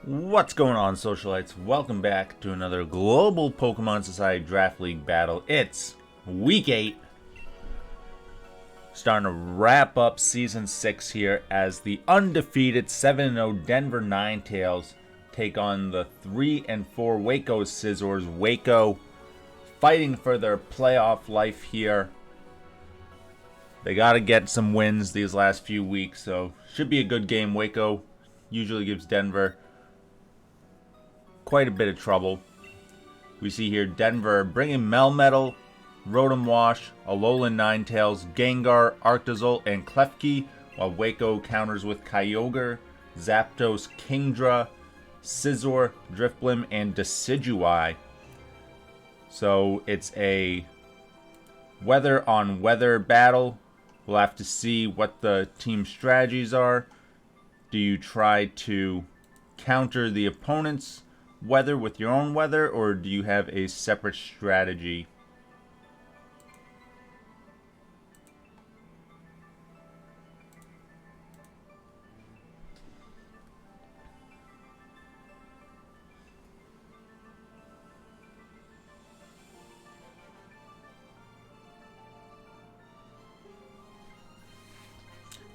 What's going on, Socialites? Welcome back to another Global Pokemon Society Draft League battle. It's Week 8. Starting to wrap up Season 6 here as the undefeated 7-0 Denver Ninetales take on the 3-4 Waco Scizors. Waco fighting for their playoff life here. They got to get some wins these last few weeks, so should be a good game. Waco usually gives Denver quite a bit of trouble. We see here Denver bringing Melmetal, Rotom-Wash, Alolan Ninetales, Gengar, Arctozolt, and Klefki, while Waco counters with Kyogre, Zapdos, Kingdra, Scizor, Drifblim, and Decidueye. So it's a weather on weather battle. We'll have to see what the team strategies are. Do you try to counter the opponent's weather with your own weather, or do you have a separate strategy?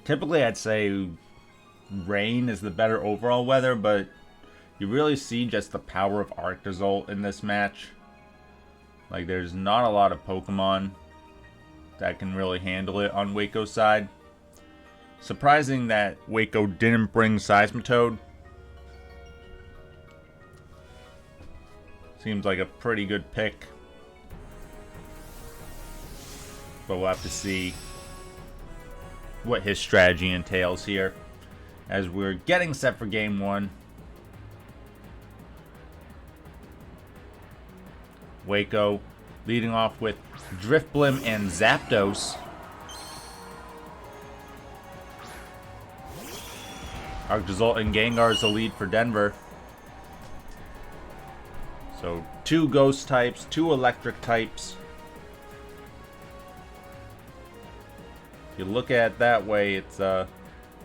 Typically, I'd say rain is the better overall weather, but you really see just the power of Arctozolt in this match. Like, there's not a lot of Pokemon that can really handle it on Waco's side. Surprising that Waco didn't bring Seismitoad. Seems like a pretty good pick. But we'll have to see what his strategy entails here as we're getting set for game one. Waco leading off with Drifblim and Zapdos. Arctozolt and Gengar is the lead for Denver. So 2 ghost types, 2 electric types. If you look at it that way, it's a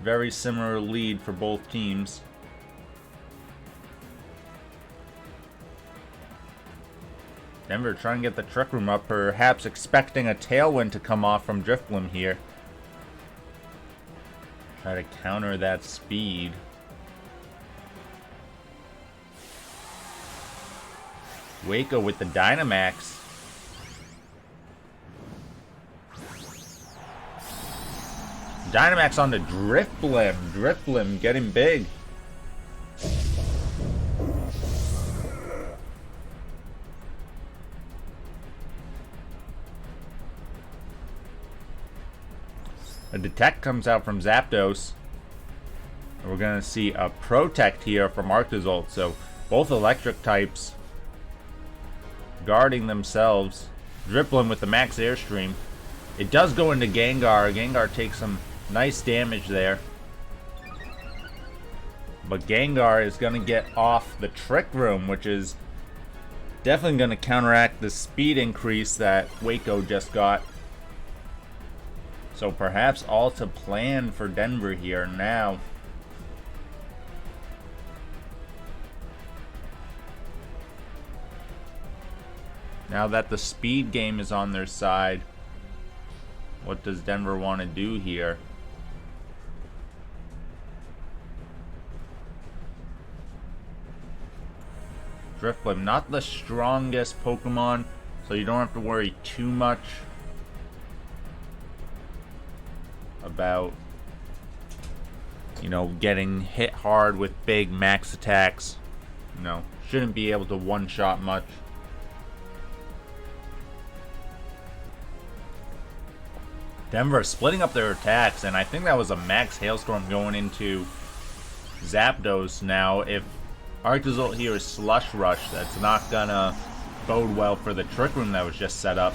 very similar lead for both teams. Denver trying to get the Trick Room up, perhaps expecting a Tailwind to come off from Drifblim here. Try to counter that speed. Waco with the Dynamax. Dynamax on the Drifblim. Drifblim getting big. A Detect comes out from Zapdos. And we're going to see a Protect here from Arctozolt. So both electric types guarding themselves. Drifblim with the max airstream. It does go into Gengar. Gengar takes some nice damage there. But Gengar is going to get off the Trick Room, which is definitely going to counteract the speed increase that Waco just got. So perhaps all to plan for Denver here now. Now that the speed game is on their side, what does Denver want to do here? Drifblim, not the strongest Pokemon, so you don't have to worry too much about, you know, getting hit hard with big max attacks. You know, shouldn't be able to one-shot much. Denver splitting up their attacks, and I think that was a max Hailstorm going into Zapdos. Now, if Arctozolt here is Slush Rush, that's not gonna bode well for the Trick Room that was just set up.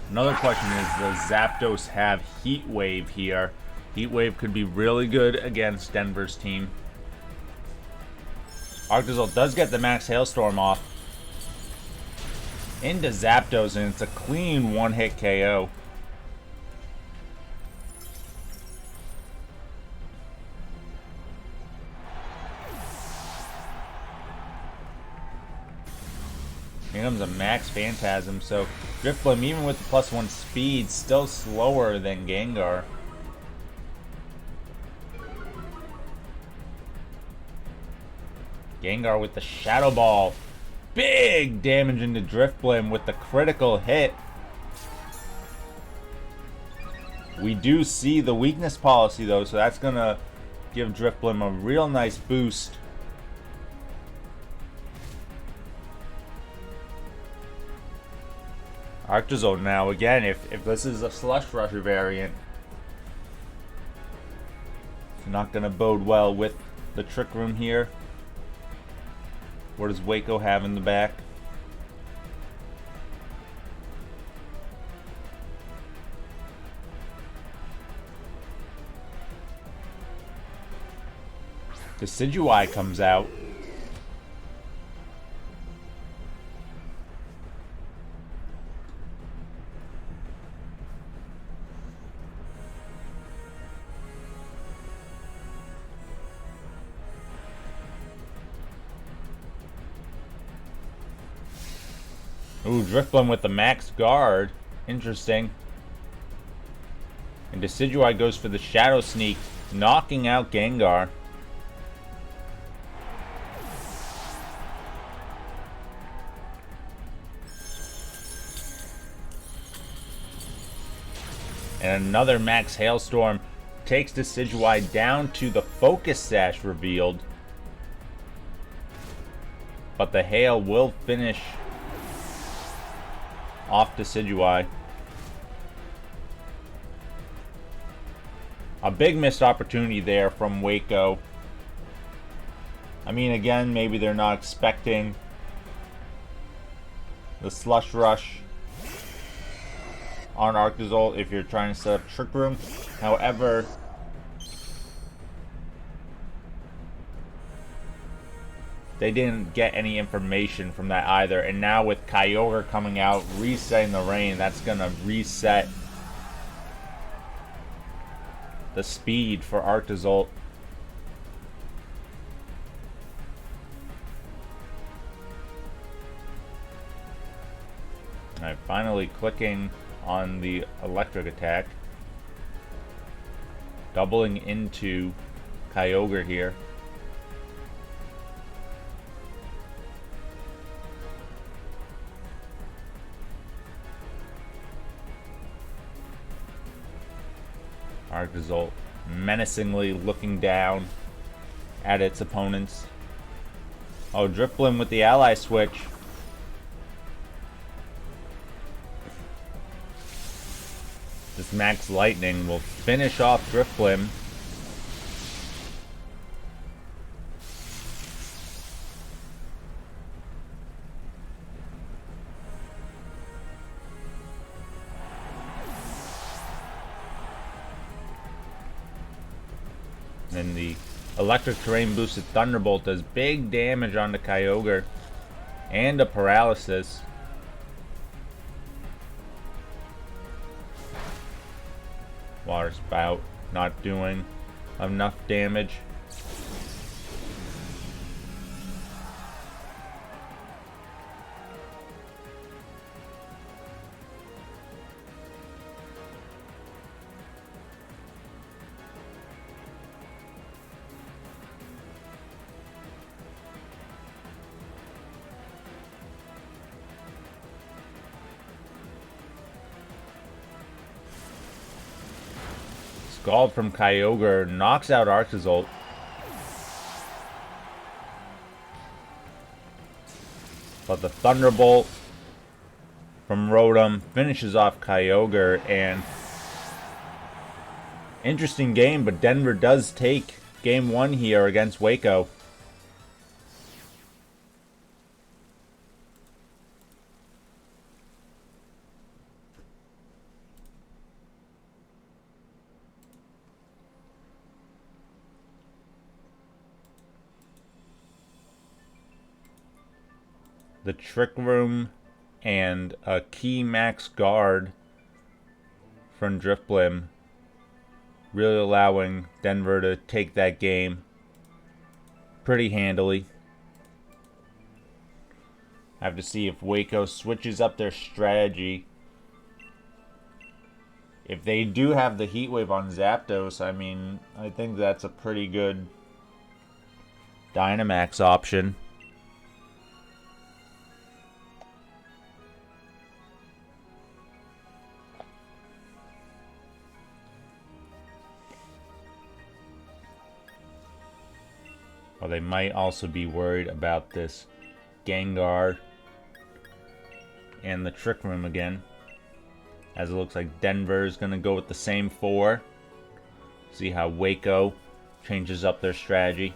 Another question is, does Zapdos have Heat Wave here? Heat Wave could be really good against Denver's team. Arctozolt does get the max Hailstorm off into Zapdos, and it's a clean one-hit KO. Here comes a Max Phantasm, so Drifblim, even with the +1 speed, still slower than Gengar. Gengar with the Shadow Ball. Big damage into Drifblim with the critical hit. We do see the weakness policy though, so that's going to give Drifblim a real nice boost. Arctozolt now, again, if this is a Slush Rusher variant, it's not going to bode well with the Trick Room here. What does Waco have in the back? Decidueye comes out. Ooh, Drifblim with the max guard. Interesting. And Decidueye goes for the Shadow Sneak, knocking out Gengar. And another Max Hailstorm takes Decidueye down to the Focus Sash revealed. But the Hail will finish off Decidueye. A big missed opportunity there from Waco. I mean, again, maybe they're not expecting the Slush Rush on Arctozolt if you're trying to set up Trick Room. However, they didn't get any information from that either. And now with Kyogre coming out, resetting the rain, that's going to reset the speed for Arctozolt. Alright, finally clicking on the electric attack. Doubling into Kyogre here. Arctozolt menacingly looking down at its opponents. Oh, Drifblim with the ally switch. This Max Lightning will finish off Drifblim. And the electric terrain boosted Thunderbolt does big damage onto Kyogre and a paralysis. Water Spout not doing enough damage. Scald from Kyogre knocks out Arctozolt. But the Thunderbolt from Rotom finishes off Kyogre, and interesting game, but Denver does take game 1 here against Waco. The Trick Room and a key max guard from Drifblim really allowing Denver to take that game pretty handily. Have to see if Waco switches up their strategy. If they do have the Heat Wave on Zapdos, I mean, I think that's a pretty good Dynamax option. Well, they might also be worried about this Gengar and the Trick Room again. As it looks like Denver is going to go with the same 4. See how Waco changes up their strategy.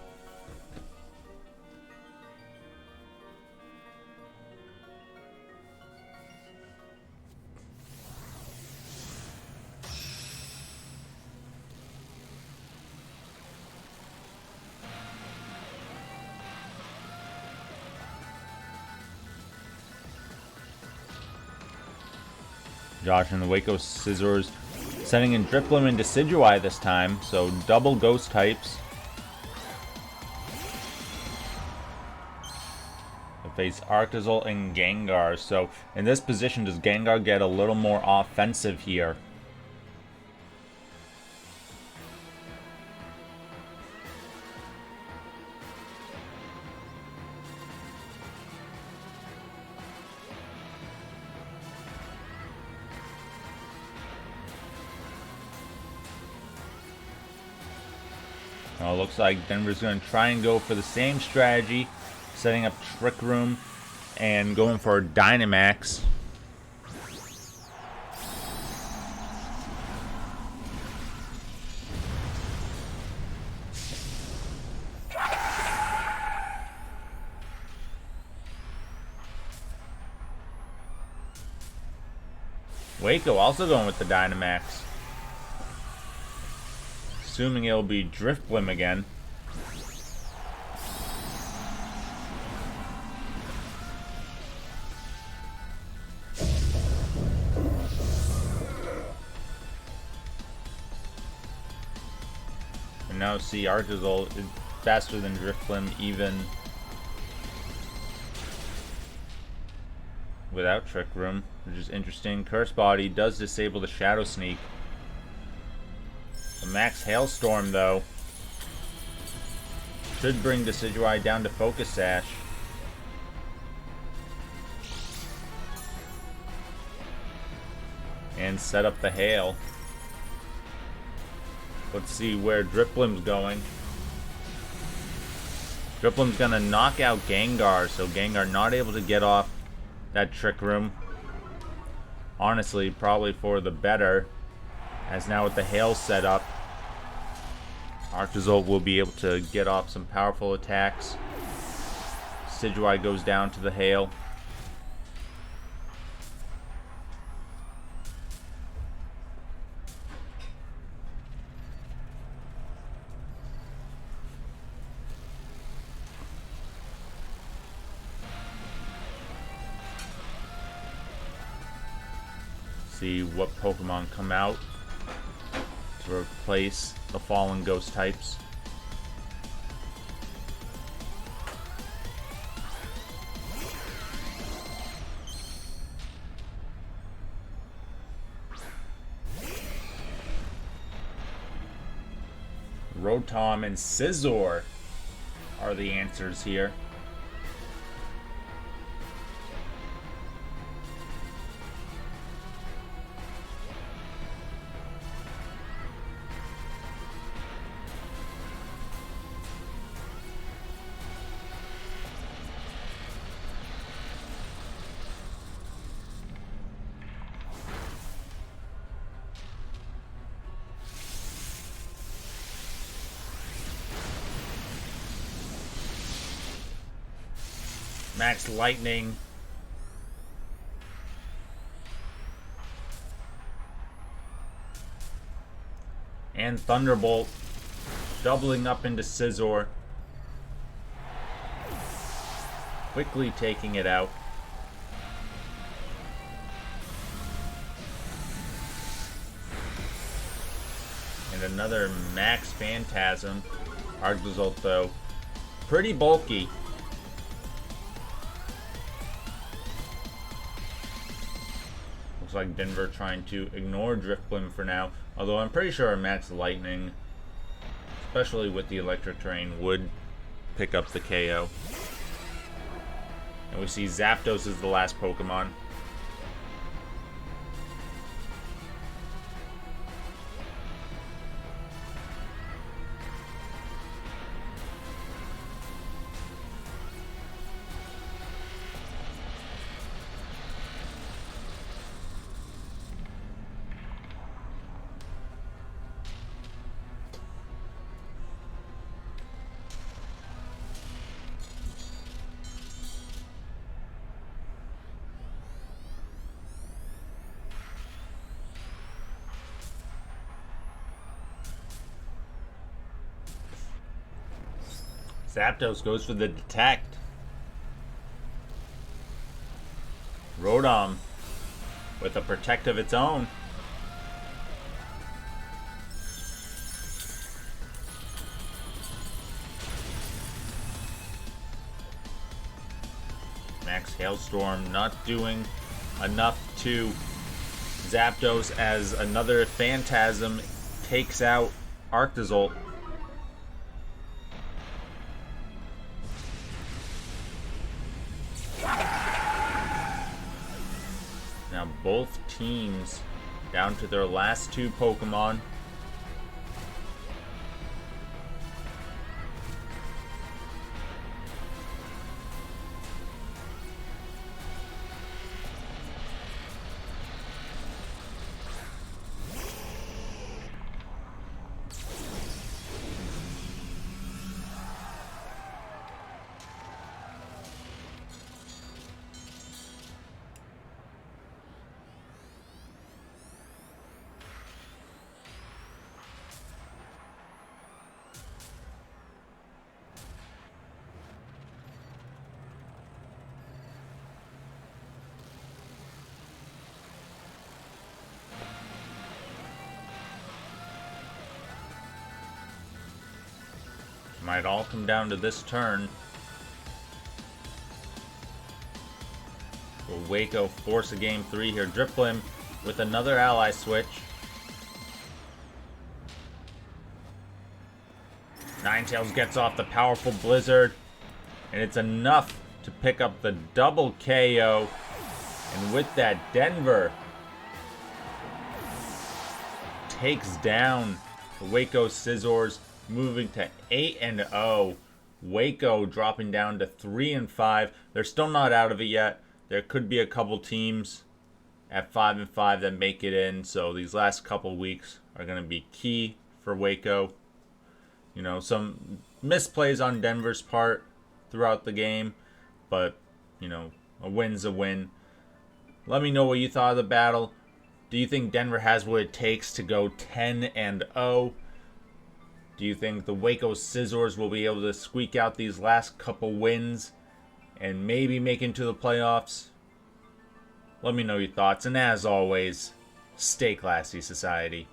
Josh and the Waco Scizors sending in Drifblim and Decidueye this time, so double ghost types. They face Arctozolt and Gengar, so in this position, does Gengar get a little more offensive here? Well, it looks like Denver's going to try and go for the same strategy, setting up Trick Room and going for Dynamax. Waco also going with the Dynamax. Assuming it'll be Drifblim again. And now see Arctozolt is faster than Drifblim even without Trick Room, which is interesting. Curse Body does disable the Shadow Sneak. The Max Hailstorm, though, should bring Decidueye down to Focus Sash. And set up the Hail. Let's see where Drifblim's going. Drifblim's gonna knock out Gengar, so Gengar not able to get off that Trick Room. Honestly, probably for the better. As now with the Hail set up, Arctozolt will be able to get off some powerful attacks. Decidueye goes down to the Hail. See what Pokemon come out to replace the fallen ghost types. Rotom and Scizor are the answers here. Max Lightning. And Thunderbolt. Doubling up into Scizor. Quickly taking it out. And another Max Phantasm. Arctozolt, though, pretty bulky. Looks like Denver trying to ignore Drifblim for now. Although I'm pretty sure Max Lightning, especially with the electric terrain, would pick up the KO. And we see Zapdos is the last Pokemon. Zapdos goes for the detect. Rotom with a protect of its own. Max Hailstorm not doing enough to Zapdos as another Phantasm takes out Arctozolt. Now both teams down to their last two Pokemon. Might all come down to this turn. Will Waco force a game 3 here? Drifblim with another ally switch. Ninetales gets off the powerful Blizzard, and it's enough to pick up the double KO. And with that, Denver takes down the Waco Scizors, moving to 8-0. Waco dropping down to 3-5. They're still not out of it yet. There could be a couple teams at 5-5 that make it in. So these last couple weeks are going to be key for Waco. You know, some misplays on Denver's part throughout the game, but you know, a win's a win. Let me know what you thought of the battle. Do you think Denver has what it takes to go 10-0? Do you think the Waco Scizors will be able to squeak out these last couple wins and maybe make into the playoffs? Let me know your thoughts, and as always, stay classy, society.